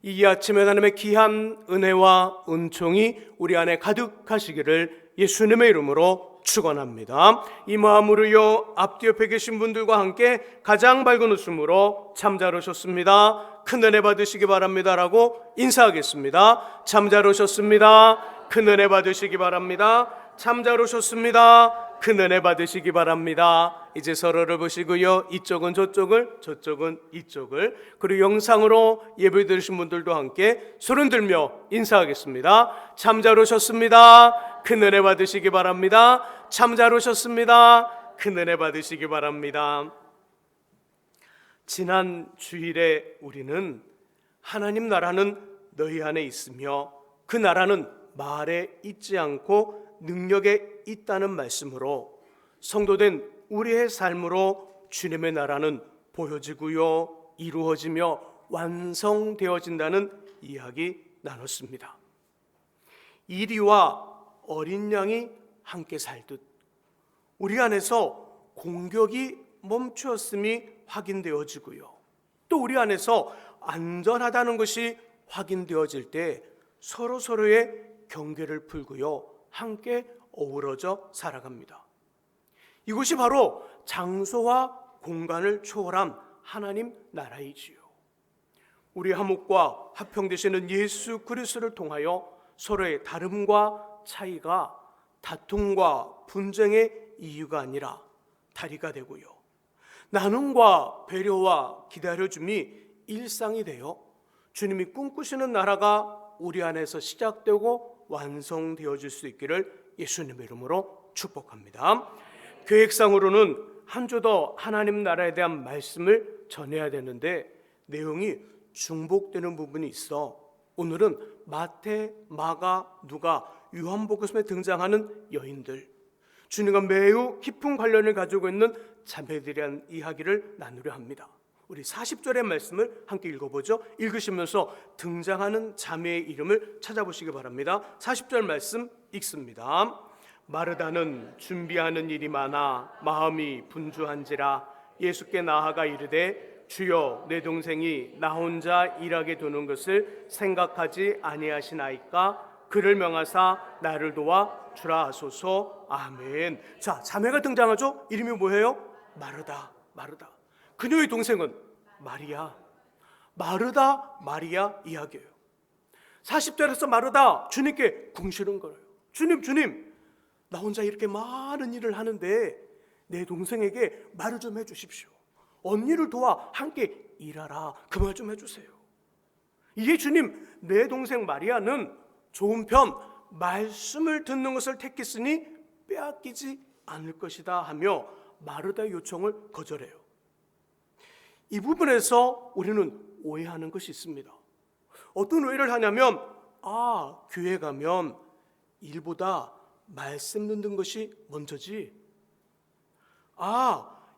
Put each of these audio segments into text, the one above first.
이 아침에 하나님의 귀한 은혜와 은총이 우리 안에 가득하시기를 예수님의 이름으로 축원합니다. 이 마음으로요, 앞뒤 옆에 계신 분들과 함께 가장 밝은 웃음으로 참 잘 오셨습니다, 큰 은혜 받으시기 바랍니다 라고 인사하겠습니다. 참 잘 오셨습니다, 큰 은혜 받으시기 바랍니다. 참 잘 오셨습니다, 큰 은혜 받으시기 바랍니다. 이제 서로를 보시고요, 이쪽은 저쪽을, 저쪽은 이쪽을, 그리고 영상으로 예배 드리신 분들도 함께 손을 들며 인사하겠습니다. 참 잘 오셨습니다, 큰 은혜 받으시기 바랍니다. 참 잘 오셨습니다, 큰 은혜 받으시기 바랍니다. 지난 주일에 우리는 하나님 나라는 너희 안에 있으며 그 나라는 말에 있지 않고 능력에 있다는 말씀으로 성도된 우리의 삶으로 주님의 나라는 보여지고요, 이루어지며 완성되어진다는 이야기 나눴습니다. 이리와 어린 양이 함께 살듯 우리 안에서 공격이 멈추었음이 확인되어지고요, 또 우리 안에서 안전하다는 것이 확인되어질 때 서로서로의 경계를 풀고요, 함께 어우러져 살아갑니다. 이것이 바로 장소와 공간을 초월한 하나님 나라이지요. 우리 화목과 화평되시는 예수 그리스도를 통하여 서로의 다름과 차이가 다툼과 분쟁의 이유가 아니라 다리가 되고요, 나눔과 배려와 기다려줌이 일상이 되어 주님이 꿈꾸시는 나라가 우리 안에서 시작되고 완성되어질 수 있기를 예수님의 이름으로 축복합니다. 계획상으로는 한 주 더 하나님 나라에 대한 말씀을 전해야 되는데 내용이 중복되는 부분이 있어 오늘은 마태, 마가, 누가, 요한복음에 등장하는 여인들, 주님과 매우 깊은 관련을 가지고 있는 자매들에 대한 이야기를 나누려 합니다. 우리 40절의 말씀을 함께 읽어보죠. 읽으시면서 등장하는 자매의 이름을 찾아보시기 바랍니다. 40절 말씀 읽습니다. 마르다는 준비하는 일이 많아 마음이 분주한지라 예수께 나아가 이르되 주여, 내 동생이 나 혼자 일하게 두는 것을 생각하지 아니하시나이까 그를 명하사 나를 도와 주라 하소서. 아멘. 자, 자매가 등장하죠. 이름이 뭐예요? 마르다. 마르다. 그녀의 동생은 마리아. 마르다, 마리아 이야기예요. 40절에서 마르다 주님께 궁시는 거예요. 주님, 나 혼자 이렇게 많은 일을 하는데 내 동생에게 말을 좀 해주십시오. 언니를 도와 함께 일하라. 그 말 좀 해주세요. 이게 주님, 내 동생 마리아는 좋은 편 말씀을 듣는 것을 택했으니 빼앗기지 않을 것이다 하며 마르다의 요청을 거절해요. 이 부분에서 우리는 오해하는 것이 있습니다. 어떤 오해를 하냐면, 교회 가면 일보다 말씀 듣는 것이 먼저지,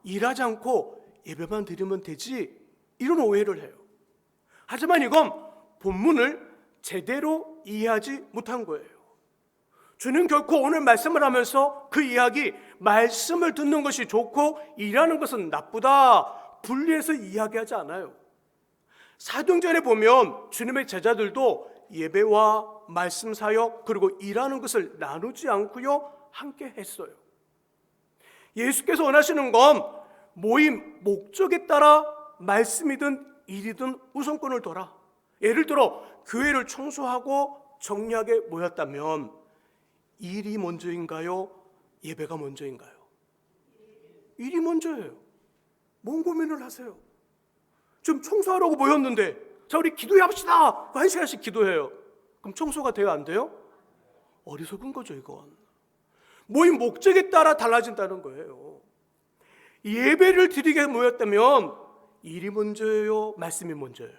일하지 않고 예배만 드리면 되지, 이런 오해를 해요. 하지만 이건 본문을 제대로 이해하지 못한 거예요. 주님 결코 오늘 말씀을 하면서 그 이야기, 말씀을 듣는 것이 좋고 일하는 것은 나쁘다, 분리해서 이야기하지 않아요. 사도행전에 보면 주님의 제자들도 예배와 말씀 사역 그리고 일하는 것을 나누지 않고요, 함께 했어요. 예수께서 원하시는 건 모임 목적에 따라 말씀이든 일이든 우선권을 둬라. 예를 들어 교회를 청소하고 정리하게 모였다면 일이 먼저인가요? 예배가 먼저인가요? 일이 먼저예요. 뭔 고민을 하세요? 좀 청소하려고 모였는데 자, 우리 기도합시다. 1시간씩 기도해요. 그럼 청소가 돼요, 안 돼요? 어리석은 거죠, 이건. 모임 목적에 따라 달라진다는 거예요. 예배를 드리게 모였다면 일이 먼저예요, 말씀이 먼저예요?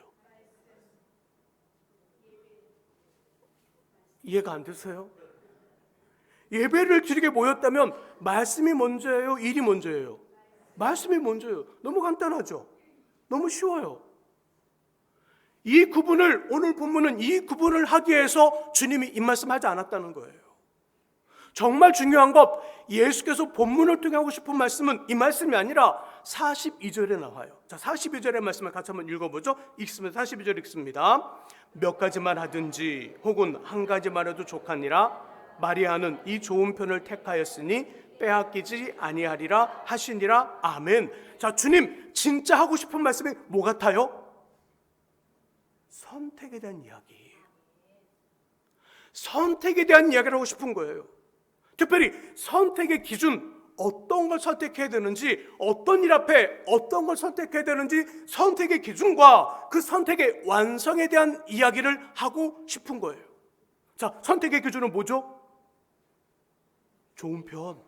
이해가 안 되세요? 예배를 드리게 모였다면 말씀이 먼저예요, 일이 먼저예요? 말씀이 먼저예요. 너무 간단하죠? 너무 쉬워요. 이 구분을, 오늘 본문은 이 구분을 하기 위해서 주님이 이 말씀하지 않았다는 거예요. 정말 중요한 것, 예수께서 본문을 통해 하고 싶은 말씀은 이 말씀이 아니라 42절에 나와요. 자, 42절의 말씀을 같이 한번 읽어보죠. 읽습니다. 42절 읽습니다. 몇 가지만 하든지 혹은 한 가지만 해도 족하니라. 마리아는 이 좋은 편을 택하였으니 빼앗기지 아니하리라 하시니라. 아멘. 자, 주님 진짜 하고 싶은 말씀이 뭐 같아요? 선택에 대한 이야기. 선택에 대한 이야기를 하고 싶은 거예요. 특별히 선택의 기준, 어떤 걸 선택해야 되는지, 어떤 일 앞에 어떤 걸 선택해야 되는지, 선택의 기준과 그 선택의 완성에 대한 이야기를 하고 싶은 거예요. 자, 선택의 기준은 뭐죠? 좋은 편.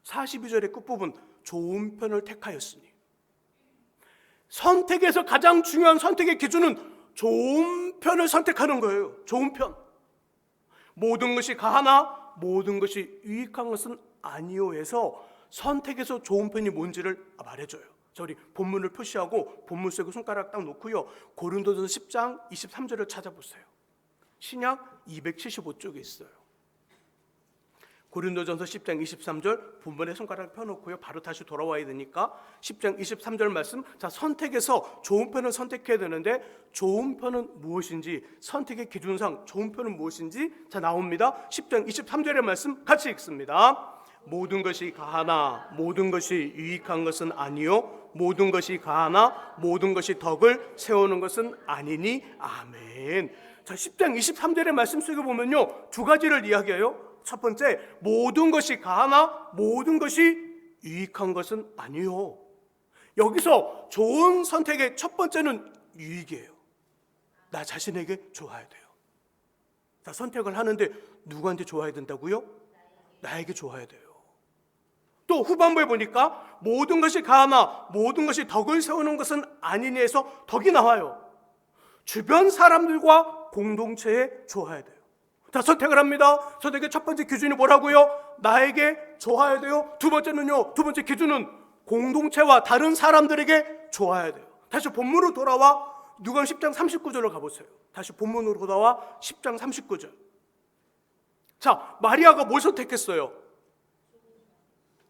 42절의 끝부분, 좋은 편을 택하였으니. 선택에서 가장 중요한 선택의 기준은 좋은 편을 선택하는 거예요. 좋은 편. 모든 것이 가하나 모든 것이 유익한 것은 아니요 해서 선택에서 좋은 편이 뭔지를 말해줘요. 자, 우리 본문을 표시하고 본문 속에 손가락 딱 놓고요, 고린도전서 10장 23절을 찾아보세요. 신약 275쪽에 있어요. 고린도전서 10장 23절 본문에 손가락 펴놓고요, 바로 다시 돌아와야 되니까 10장 23절 말씀. 자, 선택에서 좋은 편을 선택해야 되는데 좋은 편은 무엇인지, 선택의 기준상 좋은 편은 무엇인지 자 나옵니다. 10장 23절의 말씀 같이 읽습니다. 모든 것이 가하나 모든 것이 유익한 것은 아니요 모든 것이 가하나 모든 것이 덕을 세우는 것은 아니니. 아멘. 자, 10장 23절의 말씀 속에 보면요, 두 가지를 이야기해요. 첫 번째, 모든 것이 가하나 모든 것이 유익한 것은 아니요. 여기서 좋은 선택의 첫 번째는 유익이에요. 나 자신에게 좋아야 돼요. 자, 선택을 하는데 누구한테 좋아야 된다고요? 나에게 좋아야 돼요. 또 후반부에 보니까 모든 것이 가하나 모든 것이 덕을 세우는 것은 아니니 해서 덕이 나와요. 주변 사람들과 공동체에 좋아야 돼요. 자, 선택을 합니다. 선택의 첫 번째 기준이 뭐라고요? 나에게 좋아야 돼요. 두 번째는요, 두 번째 기준은 공동체와 다른 사람들에게 좋아야 돼요. 다시 본문으로 돌아와 누가복음 10장 39절로 가보세요. 다시 본문으로 돌아와 10장 39절. 자, 마리아가 뭘 선택했어요?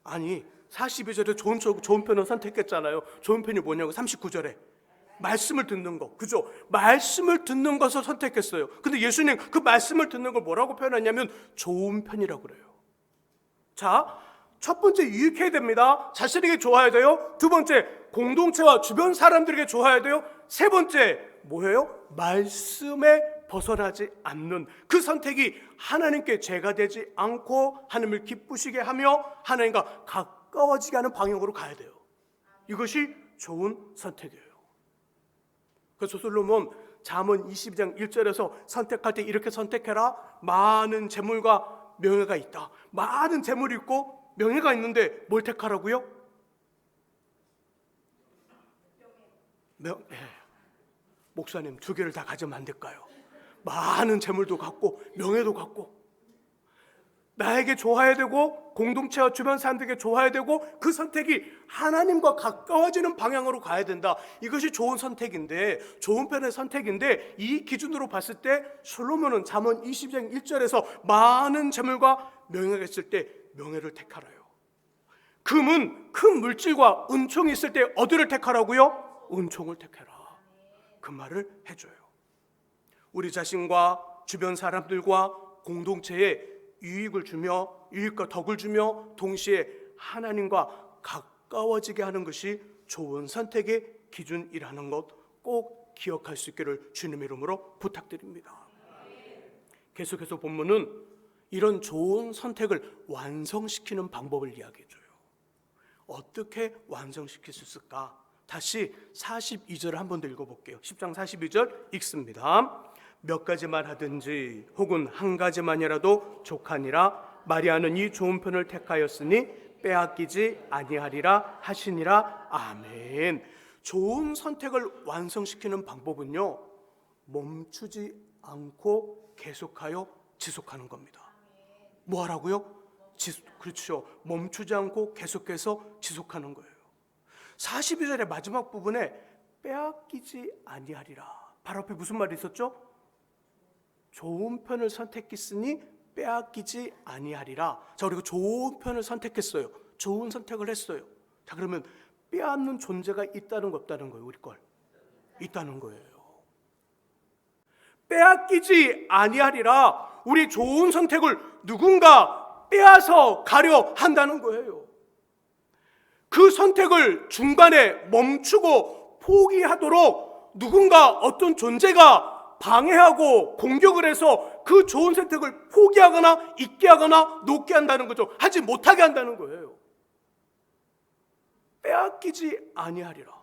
아니, 42절에 좋은 편을 선택했잖아요. 좋은 편이 뭐냐고 39절에 말씀을 듣는 거, 그죠? 말씀을 듣는 것을 선택했어요. 근데 예수님 그 말씀을 듣는 걸 뭐라고 표현하냐면 좋은 편이라고 그래요. 자, 첫 번째 유익해야 됩니다. 자신에게 좋아야 돼요. 두 번째, 공동체와 주변 사람들에게 좋아야 돼요. 세 번째, 뭐예요? 말씀에 벗어나지 않는 그 선택이 하나님께 죄가 되지 않고 하나님을 기쁘시게 하며 하나님과 가까워지게 하는 방향으로 가야 돼요. 이것이 좋은 선택이에요. 그래서 솔로몬 잠언 22장 1절에서 선택할 때 이렇게 선택해라. 많은 재물과 명예가 있다. 많은 재물이 있고 명예가 있는데 뭘 택하라고요? 목사님, 두 개를 다 가지면 안 될까요? 많은 재물도 갖고 명예도 갖고 나에게 좋아야 되고 공동체와 주변 사람들에게 좋아야 되고 그 선택이 하나님과 가까워지는 방향으로 가야 된다. 이것이 좋은 선택인데, 좋은 편의 선택인데, 이 기준으로 봤을 때 솔로몬은 잠언 22장 1절에서 많은 재물과 명예가 있을 때 명예를 택하라요. 금은 큰 물질과 은총이 있을 때 어디를 택하라고요? 은총을 택해라. 그 말을 해줘요. 우리 자신과 주변 사람들과 공동체에 유익을 주며 유익과 덕을 주며 동시에 하나님과 가까워지게 하는 것이 좋은 선택의 기준이라는 것 꼭 기억할 수 있기를 주님의 이름으로 부탁드립니다. 계속해서 본문은 이런 좋은 선택을 완성시키는 방법을 이야기해줘요. 어떻게 완성시킬 수 있을까? 다시 42절을 한 번 더 읽어볼게요. 10장 42절 읽습니다. 몇 가지만 하든지 혹은 한 가지만이라도 족하니라. 마리아는 이 좋은 편을 택하였으니 빼앗기지 아니하리라 하시니라. 아멘. 좋은 선택을 완성시키는 방법은요, 멈추지 않고 계속하여 지속하는 겁니다. 뭐 하라고요? 그렇죠. 멈추지 않고 계속해서 지속하는 거예요. 42절의 마지막 부분에 빼앗기지 아니하리라. 바로 앞에 무슨 말이 있었죠? 좋은 편을 선택했으니 빼앗기지 아니하리라. 자, 그리고 좋은 편을 선택했어요. 좋은 선택을 했어요. 자, 그러면 빼앗는 존재가 있다는 거 없다는 거예요? 우리 걸 있다는 거예요. 빼앗기지 아니하리라. 우리 좋은 선택을 누군가 빼앗아 가려 한다는 거예요. 그 선택을 중간에 멈추고 포기하도록 누군가 어떤 존재가 방해하고 공격을 해서 그 좋은 선택을 포기하거나 잊게 하거나 놓게 한다는 거죠. 하지 못하게 한다는 거예요. 빼앗기지 아니하리라.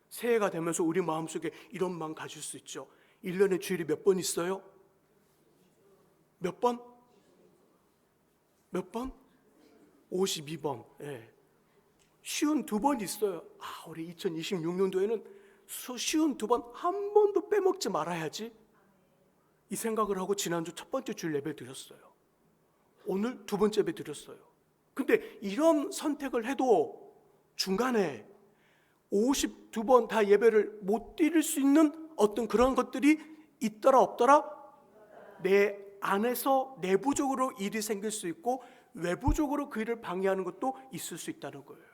새해가 되면서 우리 마음속에 이런 마음 가질 수 있죠. 1년에 주일이 몇 번 있어요? 몇 번? 몇 번? 52번. 예. 쉬운 2번 있어요. 우리 2026년도에는 쉬운 2번 한 번도 빼먹지 말아야지. 이 생각을 하고 지난주 첫 번째 주일 예배 드렸어요. 오늘 2번째 예배 드렸어요. 근데 이런 선택을 해도 중간에 52번 다 예배를 못 드릴 수 있는 어떤 그런 것들이 있더라 없더라? 내 안에서 내부적으로 일이 생길 수 있고 외부적으로 그 일을 방해하는 것도 있을 수 있다는 거예요.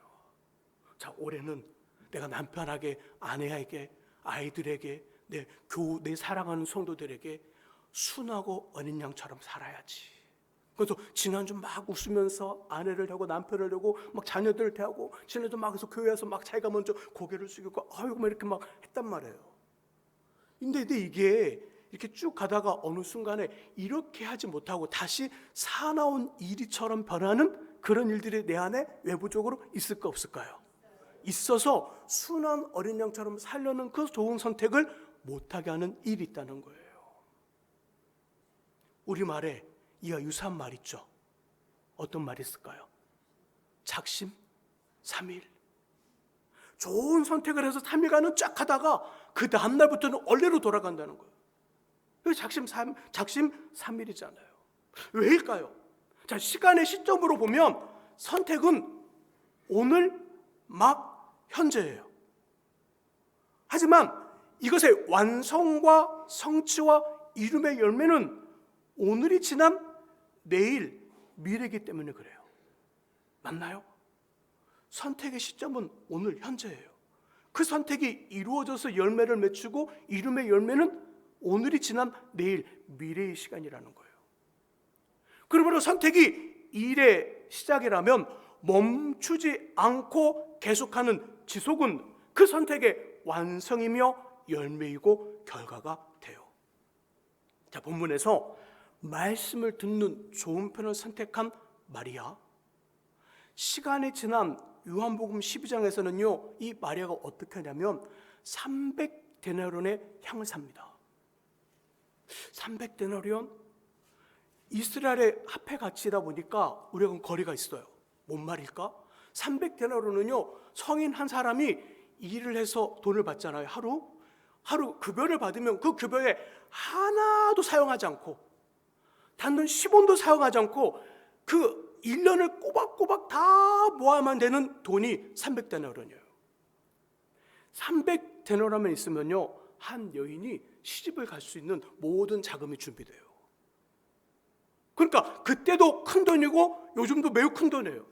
자, 올해는 내가 남편에게, 아내에게, 아이들에게, 내 사랑하는 성도들에게 순하고 어린 양처럼 살아야지. 그래서 지난주 막 웃으면서 아내를 대고 남편을 대고 막 자녀들을 대하고 지난주 막 해서 교회에서 막 자기가 먼저 고개를 숙이고 아이고 막 이렇게 막 했단 말이에요. 근데 이게 이렇게 쭉 가다가 어느 순간에 이렇게 하지 못하고 다시 사나운 일이처럼 변하는 그런 일들이 내 안에 외부적으로 있을까 없을까요? 있어서 순한 어린 양처럼 살려는 그 좋은 선택을 못하게 하는 일이 있다는 거예요. 우리말에 이와 유사한 말 있죠. 어떤 말이 있을까요? 작심삼일. 좋은 선택을 해서 3일간은 쫙 하다가 그 다음날부터는 원래로 돌아간다는 거예요. 작심삼일이잖아요. 왜일까요? 자, 시간의 시점으로 보면 선택은 오늘 막 현재예요. 하지만 이것의 완성과 성취와 이름의 열매는 오늘이 지난 내일, 미래이기 때문에 그래요. 맞나요? 선택의 시점은 오늘, 현재예요. 그 선택이 이루어져서 열매를 맺히고 이름의 열매는 오늘이 지난 내일, 미래의 시간이라는 거예요. 그러므로 선택이 일의 시작이라면 멈추지 않고 계속하는 지속은 그 선택의 완성이며 열매이고 결과가 돼요. 자, 본문에서 말씀을 듣는 좋은 편을 선택한 마리아, 시간이 지난 요한복음 12장에서는요 이 마리아가 어떻게 하냐면 300데나리온의 향을 삽니다. 300데나리온, 이스라엘의 화폐 가치다 보니까 우리가 거리가 있어요. 뭔 말일까? 300데나리온은요 성인 한 사람이 일을 해서 돈을 받잖아요. 하루 급여를 받으면 그 급여에 하나도 사용하지 않고 단돈 10원도 사용하지 않고 그 1년을 꼬박꼬박 다 모아야만 되는 돈이 300데나리온이에요. 300데나리온만 있으면요 한 여인이 시집을 갈 수 있는 모든 자금이 준비돼요. 그러니까 그때도 큰 돈이고 요즘도 매우 큰 돈이에요.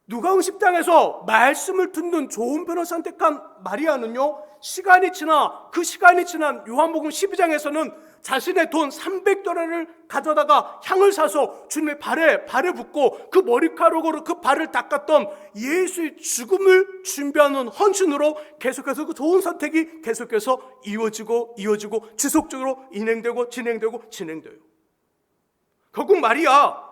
누가복음 10장에서 말씀을 듣는 좋은 편을 선택한 마리아는요 시간이 지난 요한복음 12장에서는 자신의 돈 300데나리온을 가져다가 향을 사서 주님의 발에 붓고 그 머리카락으로 그 발을 닦았던 예수의 죽음을 준비하는 헌신으로 계속해서 그 좋은 선택이 계속해서 이어지고 지속적으로 진행돼요. 결국 마리아,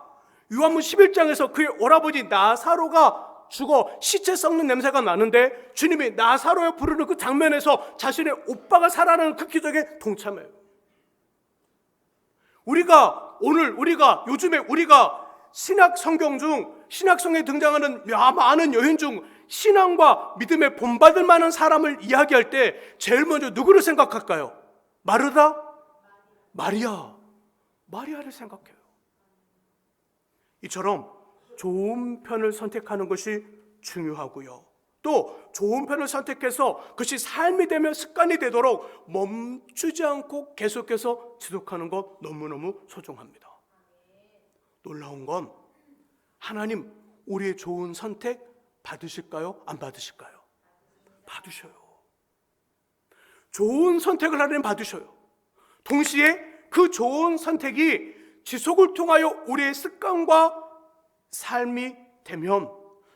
요한복음 11장에서 그의 오라버지 나사로가 죽어 시체 썩는 냄새가 나는데 주님이 나사로를 부르는 그 장면에서 자신의 오빠가 살아나는 그 기적에 동참해요. 요즘에 우리가 신약 성경 중 신약성에 등장하는 많은 여인 중 신앙과 믿음에 본받을 만한 사람을 이야기할 때 제일 먼저 누구를 생각할까요? 마르다? 마리아를 생각해요. 이처럼 좋은 편을 선택하는 것이 중요하고요. 또 좋은 편을 선택해서 그것이 삶이 되면 습관이 되도록 멈추지 않고 계속해서 지속하는 것 너무너무 소중합니다. 놀라운 건 하나님 우리의 좋은 선택 받으실까요? 안 받으실까요? 받으셔요. 좋은 선택을 하나님 받으셔요. 동시에 그 좋은 선택이 지속을 통하여 우리의 습관과 삶이 되면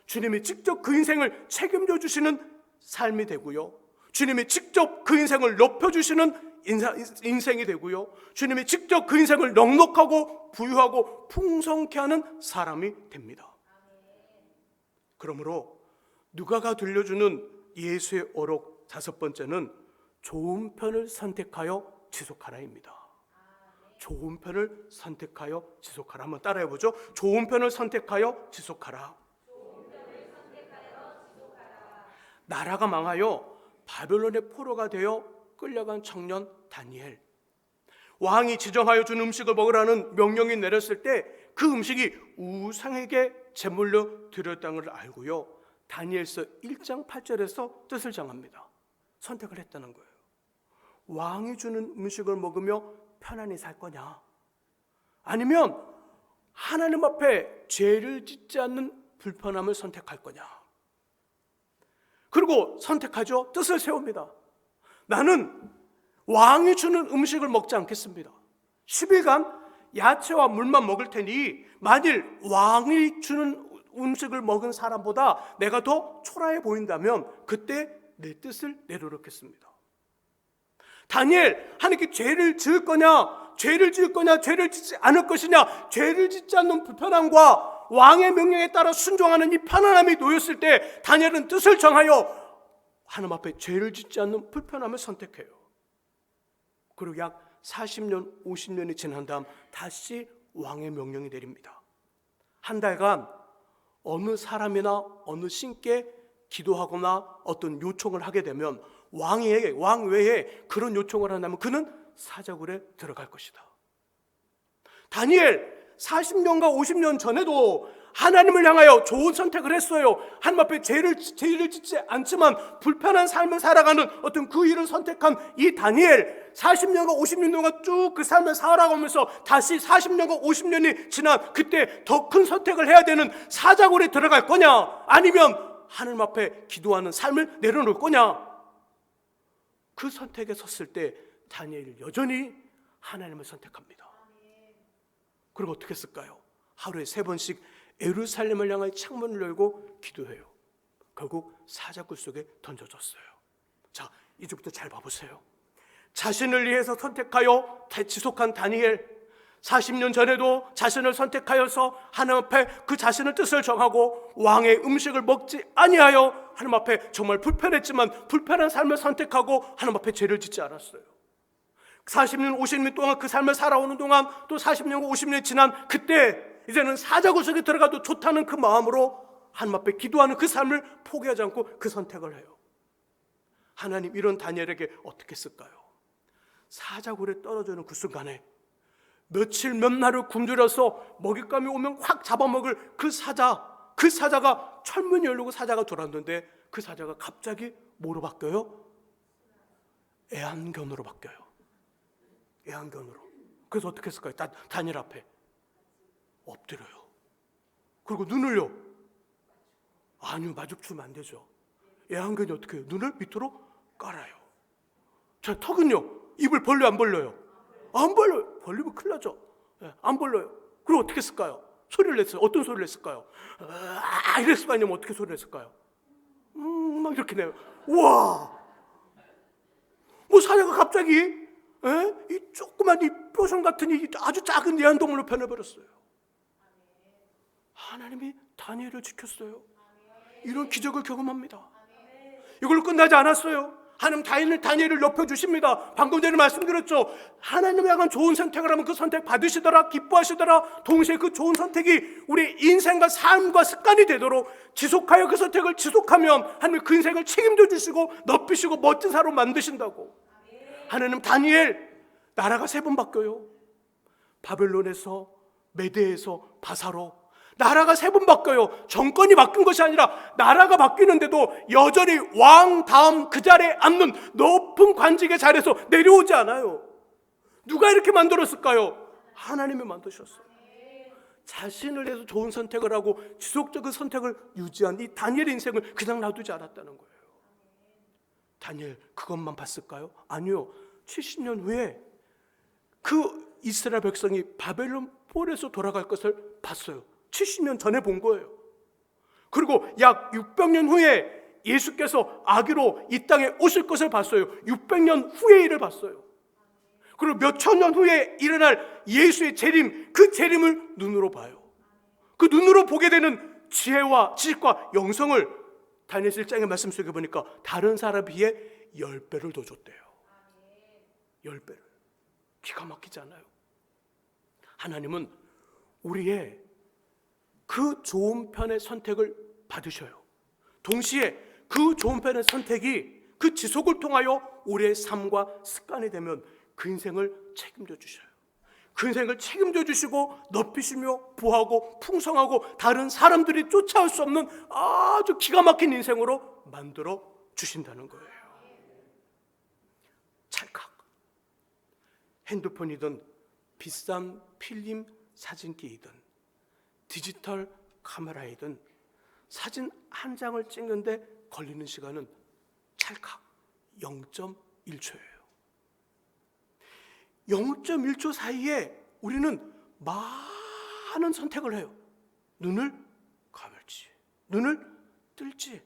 주님이 직접 그 인생을 책임져 주시는 삶이 되고요, 주님이 직접 그 인생을 높여주시는 인생이 되고요, 주님이 직접 그 인생을 넉넉하고 부유하고 풍성케 하는 사람이 됩니다. 그러므로 누가가 들려주는 예수의 어록 5번째는 좋은 편을 선택하여 지속하라입니다. 좋은 편을 선택하여 지속하라. 한번 따라해보죠. 좋은 편을 선택하여 지속하라. 나라가 망하여 바벨론의 포로가 되어 끌려간 청년 다니엘, 왕이 지정하여 준 음식을 먹으라는 명령이 내렸을 때 그 음식이 우상에게 제물로 드렸다는 걸 알고요, 다니엘서 1장 8절에서 뜻을 정합니다. 선택을 했다는 거예요. 왕이 주는 음식을 먹으며 편안히 살 거냐, 아니면 하나님 앞에 죄를 짓지 않는 불편함을 선택할 거냐. 그리고 선택하죠. 뜻을 세웁니다. 나는 왕이 주는 음식을 먹지 않겠습니다. 10일간 야채와 물만 먹을 테니 만일 왕이 주는 음식을 먹은 사람보다 내가 더 초라해 보인다면 그때 내 뜻을 내려놓겠습니다. 다니엘, 하나님께 죄를 지을 거냐, 죄를 지을 거냐, 죄를 짓지 않을 것이냐, 죄를 짓지 않는 불편함과 왕의 명령에 따라 순종하는 이 편안함이 놓였을 때 다니엘은 뜻을 정하여 하나님 앞에 죄를 짓지 않는 불편함을 선택해요. 그리고 약 40년, 50년이 지난 다음 다시 왕의 명령이 내립니다. 한 달간 어느 사람이나 어느 신께 기도하거나 어떤 요청을 하게 되면 왕 외에 그런 요청을 한다면 그는 사자굴에 들어갈 것이다. 다니엘 40년과 50년 전에도 하나님을 향하여 좋은 선택을 했어요. 하나님 앞에 죄를 짓지 않지만 불편한 삶을 살아가는 어떤 그 일을 선택한 이 다니엘, 40년과 50년 동안 쭉 그 삶을 살아가면서 다시 40년과 50년이 지난 그때 더 큰 선택을 해야 되는 사자굴에 들어갈 거냐, 아니면 하나님 앞에 기도하는 삶을 내려놓을 거냐. 그 선택에 섰을 때 다니엘이 여전히 하나님을 선택합니다. 그리고 어떻게 했을까요? 하루에 3번씩 예루살렘을 향하여 창문을 열고 기도해요. 결국 사자굴 속에 던져졌어요. 자, 이제부터 잘 봐보세요. 자신을 위해서 선택하여 지속한 다니엘, 40년 전에도 자신을 선택하여서 하나님 앞에 그 자신의 뜻을 정하고 왕의 음식을 먹지 아니하여 하나님 앞에 정말 불편했지만 불편한 삶을 선택하고 하나님 앞에 죄를 짓지 않았어요. 40년, 50년 동안 그 삶을 살아오는 동안 또 40년과 50년이 지난 그때 이제는 사자굴 속에 들어가도 좋다는 그 마음으로 하나님 앞에 기도하는 그 삶을 포기하지 않고 그 선택을 해요. 하나님 이런 다니엘에게 어떻게 쓸까요? 사자굴에 떨어지는 그 순간에 며칠 몇 날을 굶주려서 먹잇감이 오면 확 잡아먹을 그 사자가 철문이 열리고 사자가 돌았는데 그 사자가 갑자기 뭐로 바뀌어요? 애완견으로 바뀌어요. 애완견으로. 그래서 어떻게 했을까요? 다니엘 앞에 엎드려요. 그리고 눈을요? 아니요, 마주치면 안 되죠. 애완견이 어떻게 해요? 눈을 밑으로 깔아요. 자, 턱은요? 입을 벌려요, 안 벌려요? 안 벌려요. 벌리면 큰일 나죠. 안 벌려요. 그리고 어떻게 했을까요? 소리를 냈어요. 어떤 소리를 냈을까요? 이랬을 거 아니면 어떻게 소리를 냈을까요? 막 이렇게 내요. 우와! 뭐 사자가 갑자기 이 조그만 이 뼈손 같은 이 아주 작은 애완동물로 변해버렸어요. 하나님이 다니엘을 지켰어요. 이런 기적을 경험합니다. 이걸로 끝나지 않았어요. 하나님 다니엘을 높여주십니다. 방금 전에 말씀드렸죠. 하나님을 향한 좋은 선택을 하면 그 선택 받으시더라, 기뻐하시더라. 동시에 그 좋은 선택이 우리 인생과 삶과 습관이 되도록 지속하여 그 선택을 지속하면 하나님 그 인생을 책임져 주시고 높이시고 멋진 사람으로 만드신다고. 하나님 다니엘 나라가 3번 바뀌어요. 바벨론에서, 메대에서, 바사로. 나라가 3번 바뀌어요. 정권이 바뀐 것이 아니라 나라가 바뀌는데도 여전히 왕 다음 그 자리에 앉는 높은 관직의 자리에서 내려오지 않아요. 누가 이렇게 만들었을까요? 하나님이 만드셨어요. 자신을 위해서 좋은 선택을 하고 지속적인 선택을 유지한 이 다니엘의 인생을 그냥 놔두지 않았다는 거예요. 다니엘 그것만 봤을까요? 아니요. 70년 후에 그 이스라엘 백성이 바벨론 폴에서 돌아갈 것을 봤어요. 70년 전에 본 거예요. 그리고 약 600년 후에 예수께서 아기로 이 땅에 오실 것을 봤어요. 600년 후의 일을 봤어요. 그리고 몇천 년 후에 일어날 예수의 재림, 그 재림을 눈으로 봐요. 그 눈으로 보게 되는 지혜와 지식과 영성을 다니엘 1장의 말씀 속에 보니까 다른 사람에 비해 10배를 더 줬대요. 10배를. 기가 막히지 않아요? 하나님은 우리의 그 좋은 편의 선택을 받으셔요. 동시에 그 좋은 편의 선택이 그 지속을 통하여 우리의 삶과 습관이 되면 그 인생을 책임져 주셔요. 그 인생을 책임져 주시고 높이시며 부하고 풍성하고 다른 사람들이 쫓아올 수 없는 아주 기가 막힌 인생으로 만들어 주신다는 거예요. 찰칵. 핸드폰이든 비싼 필름 사진기이든 디지털 카메라이든 사진 한 장을 찍는데 걸리는 시간은 찰칵 0.1초예요. 0.1초 사이에 우리는 많은 선택을 해요. 눈을 감을지, 눈을 뜰지,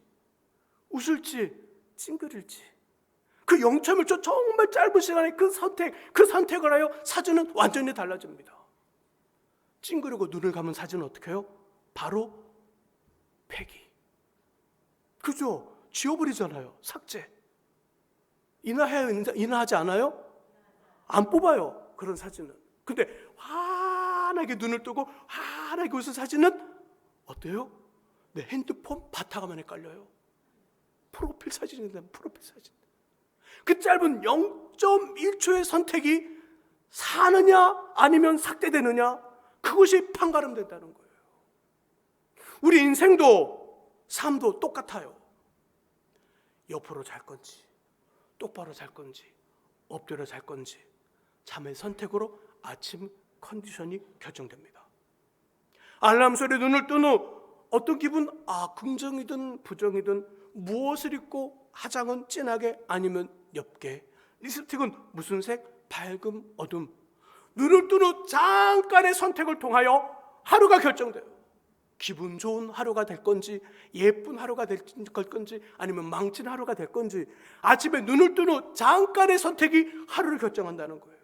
웃을지, 찡그릴지. 그 0.1초 정말 짧은 시간에 그 선택을 하여 사진은 완전히 달라집니다. 찡그리고 눈을 감은 사진은 어떻게 해요? 바로 폐기. 그죠? 지워버리잖아요. 삭제. 인화하지 않아요? 안 뽑아요. 그런 사진은. 근데 환하게 눈을 뜨고 환하게 웃은 사진은 어때요? 내 핸드폰 바탕화면에 깔려요. 프로필 사진인데 프로필 사진. 그 짧은 0.1초의 선택이 사느냐 아니면 삭제되느냐, 그것이 판가름된다는 거예요. 우리 인생도 삶도 똑같아요. 옆으로 잘 건지 똑바로 잘 건지 엎드려 잘 건지 잠의 선택으로 아침 컨디션이 결정됩니다. 알람 소리 눈을 뜬 후 어떤 기분, 긍정이든 부정이든, 무엇을 입고 화장은 진하게 아니면 옅게, 립스틱은 무슨 색, 밝음, 어둠, 눈을 뜬 후 잠깐의 선택을 통하여 하루가 결정돼요. 기분 좋은 하루가 될 건지, 예쁜 하루가 될 건지, 아니면 망친 하루가 될 건지, 아침에 눈을 뜬 후 잠깐의 선택이 하루를 결정한다는 거예요.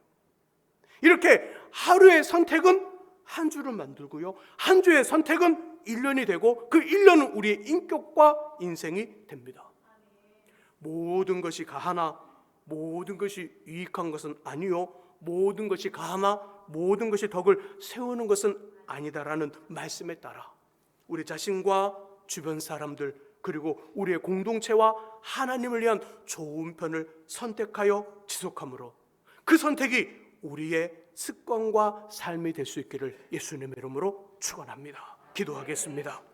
이렇게 하루의 선택은 한 주를 만들고요, 한 주의 선택은 1년이 되고, 그 1년은 우리의 인격과 인생이 됩니다. 모든 것이 가하나 모든 것이 유익한 것은 아니요, 모든 것이 가하나 모든 것이 덕을 세우는 것은 아니다라는 말씀에 따라 우리 자신과 주변 사람들, 그리고 우리의 공동체와 하나님을 위한 좋은 편을 선택하여 지속함으로 그 선택이 우리의 습관과 삶이 될 수 있기를 예수님의 이름으로 축원합니다. 기도하겠습니다.